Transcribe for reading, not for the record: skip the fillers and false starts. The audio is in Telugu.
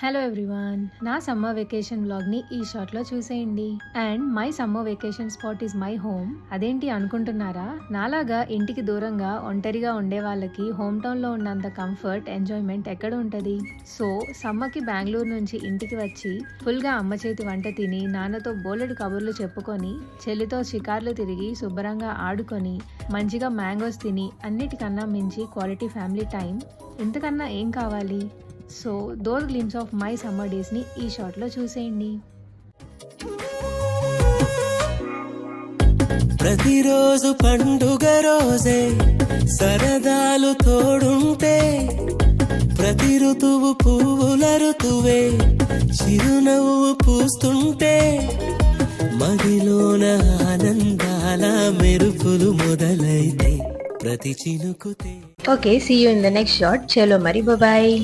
హలో ఎవ్రీవన్, నా సమ్మర్ వెకేషన్ వ్లాగ్ని ఈ షార్ట్లో చూసేయండి. And my summer vacation spot is my home. అదేంటి అనుకుంటున్నారా? నాలాగా ఇంటికి దూరంగా ఒంటరిగా ఉండే వాళ్ళకి హోమ్ టౌన్లో ఉన్నంత కంఫర్ట్, ఎంజాయ్మెంట్ ఎక్కడ ఉంటుంది? సో సమ్మర్కి బెంగళూరు నుంచి ఇంటికి వచ్చి ఫుల్గా అమ్మ చేతి వంట తిని, నాన్నతో బోలెడు కబుర్లు చెప్పుకొని, చెల్లితో షికార్లు తిరిగి శుభ్రంగా ఆడుకొని, మంచిగా మ్యాంగోస్ తిని, అన్నిటికన్నా మించి క్వాలిటీ ఫ్యామిలీ టైం, ఇంతకన్నా ఏం కావాలి? So those glimpse of my summer డేస్ని ఈ షార్ట్లో చూసేయండి. ప్రతిరోజు పండుగ రోజే సరదాలు తోడుంటే, ప్రతి ఋతువు పువ్వుల ఋతువే చిరునవ్వు పూస్తుంటే, మదిలోన ఆనందాల మెరుపులు మొదలైతే ప్రతి చినుకుతే. Okay, see you in the next short. చలో మరి, బాయ్.